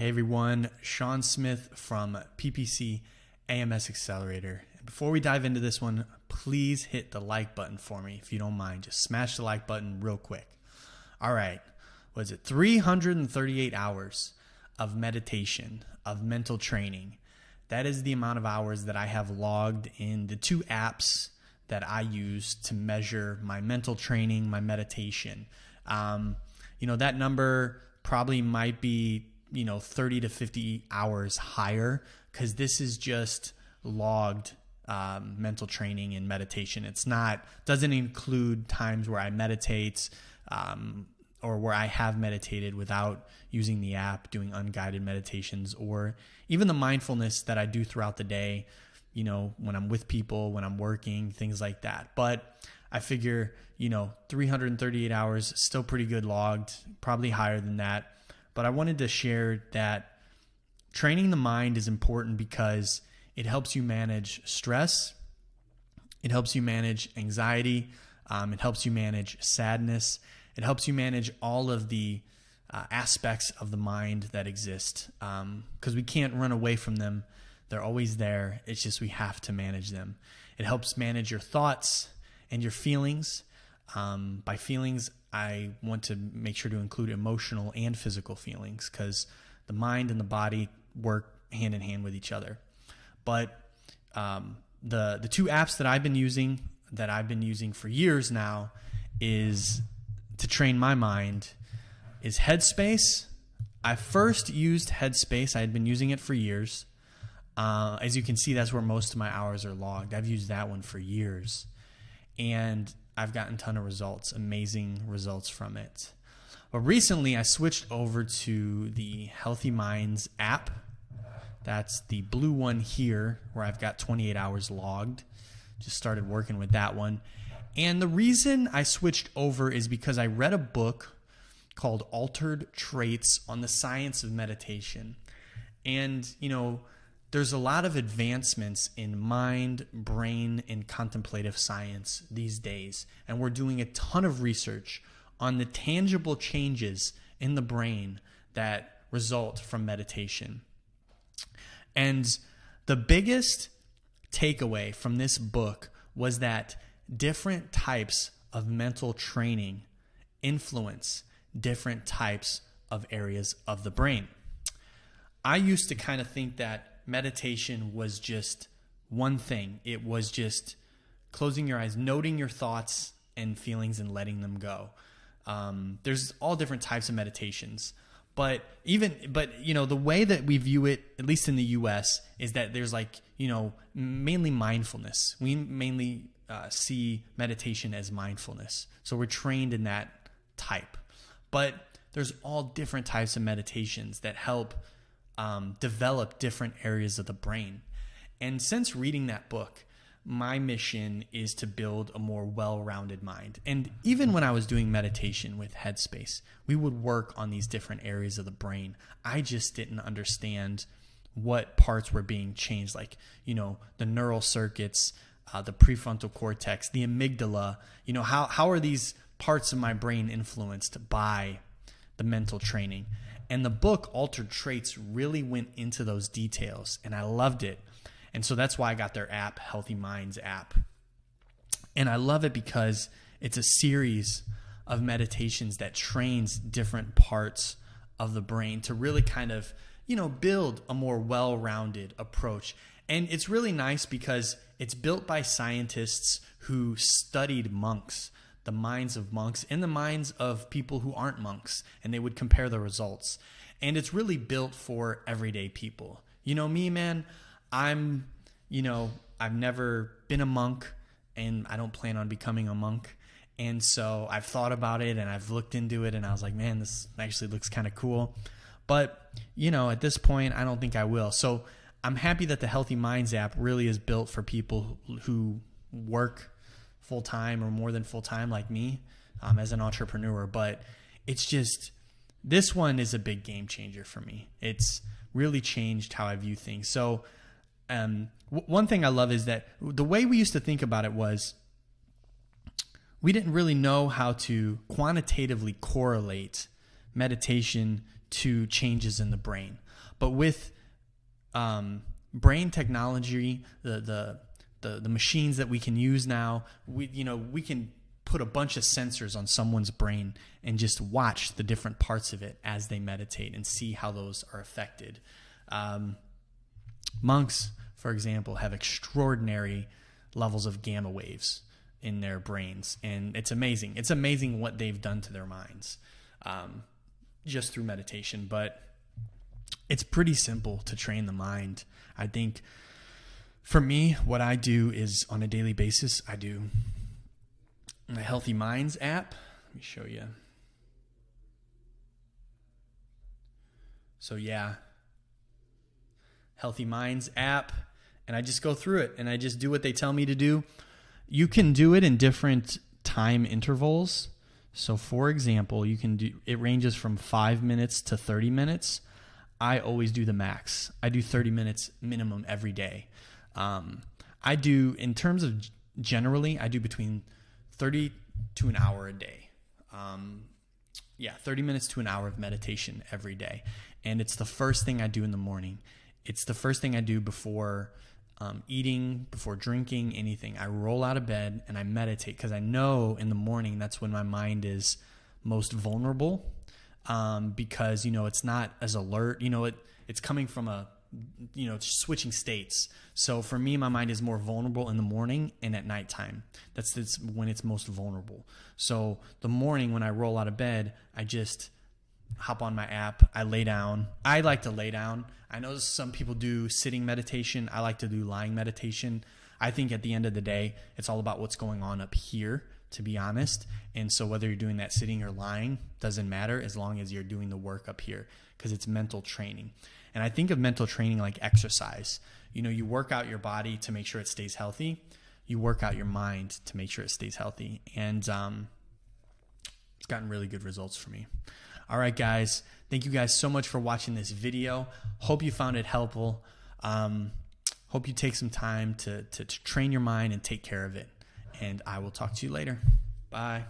Hey everyone, Sean Smith from PPC AMS Accelerator. Before we dive into this one, please hit the like button for me if you don't mind. Just smash the like button real quick. All right, what is it? 338 hours of meditation, of mental training. That is the amount of hours that I have logged in the two apps that I use to measure my mental training, my meditation. That number probably might be 30 to 50 hours higher because this is just logged mental training and meditation. Doesn't include times where I meditate or where I have meditated without using the app, doing unguided meditations, or even the mindfulness that I do throughout the day, when I'm with people, when I'm working, things like that. But I figure, 338 hours, still pretty good logged, probably higher than that. But I wanted to share that training the mind is important because it helps you manage stress. It helps you manage anxiety. It helps you manage sadness. It helps you manage all of the aspects of the mind that exist because we can't run away from them. They're always there. It's just we have to manage them. It helps manage your thoughts and your feelings. By feelings, I want to make sure to include emotional and physical feelings because the mind and the body work hand in hand with each other. But the two apps that I've been using for years now is to train my mind is Headspace. I first used Headspace. I had been using it for years. As you can see, that's where most of my hours are logged. I've used that one for years. And I've gotten a ton of results, amazing results from it. But recently I switched over to the Healthy Minds app. That's the blue one here where I've got 28 hours logged. Just started working with that one. And the reason I switched over is because I read a book called Altered Traits on the Science of Meditation. And, there's a lot of advancements in mind, brain, and contemplative science these days. And we're doing a ton of research on the tangible changes in the brain that result from meditation. And the biggest takeaway from this book was that different types of mental training influence different types of areas of the brain. I used to kind of think that meditation was just one thing. It was just closing your eyes, noting your thoughts and feelings and letting them go. There's all different types of meditations. But the way that we view it, at least in the US, is that there's mainly mindfulness. We mainly see meditation as mindfulness. So we're trained in that type. But there's all different types of meditations that help develop different areas of the brain. And since reading that book, my mission is to build a more well-rounded mind. And even when I was doing meditation with Headspace, we would work on these different areas of the brain. I just didn't understand what parts were being changed, the neural circuits, the prefrontal cortex, the amygdala. How are these parts of my brain influenced by the mental training? And the book, Altered Traits, really went into those details, and I loved it. And so that's why I got their app, Healthy Minds app. And I love it because it's a series of meditations that trains different parts of the brain to really kind of, build a more well-rounded approach. And it's really nice because it's built by scientists who studied monks, the minds of monks and the minds of people who aren't monks, and they would compare the results. And it's really built for everyday people. Me, man, I've never been a monk, and I don't plan on becoming a monk. And so I've thought about it, and I've looked into it, and I was like, man, this actually looks kind of cool. But, at this point, I don't think I will. So I'm happy that the Healthy Minds app really is built for people who work full-time or more than full-time like me as an entrepreneur. But it's just, this one is a big game changer for me. It's really changed how I view things. So one thing I love is that the way we used to think about it was we didn't really know how to quantitatively correlate meditation to changes in the brain. But with brain technology, the machines that we can use now, we can put a bunch of sensors on someone's brain and just watch the different parts of it as they meditate and see how those are affected. Monks, for example, have extraordinary levels of gamma waves in their brains, and it's amazing. It's amazing what they've done to their minds just through meditation. But it's pretty simple to train the mind. I think for me, what I do is on a daily basis, I do my Healthy Minds app. Let me show you. So yeah, Healthy Minds app, and I just go through it and I just do what they tell me to do. You can do it in different time intervals. So for example, it ranges from 5 minutes to 30 minutes. I always do the max. I do 30 minutes minimum every day. I do, in terms of generally, I do between 30 to an hour a day. 30 minutes to an hour of meditation every day. And it's the first thing I do in the morning. It's the first thing I do before eating, before drinking, anything. I roll out of bed and I meditate, because I know in the morning that's when my mind is most vulnerable, because, it's not as alert. It's coming from it's switching states. So for me, my mind is more vulnerable in the morning and at nighttime. That's when it's most vulnerable. So the morning when I roll out of bed, I just hop on my app. I lay down. I like to lay down. I know some people do sitting meditation. I like to do lying meditation. I think at the end of the day, it's all about what's going on up here, to be honest. And so whether you're doing that sitting or lying doesn't matter, as long as you're doing the work up here, because it's mental training. And I think of mental training like exercise. You work out your body to make sure it stays healthy. You work out your mind to make sure it stays healthy. And it's gotten really good results for me. All right, guys. Thank you guys so much for watching this video. Hope you found it helpful. Hope you take some time to train your mind and take care of it. And I will talk to you later. Bye.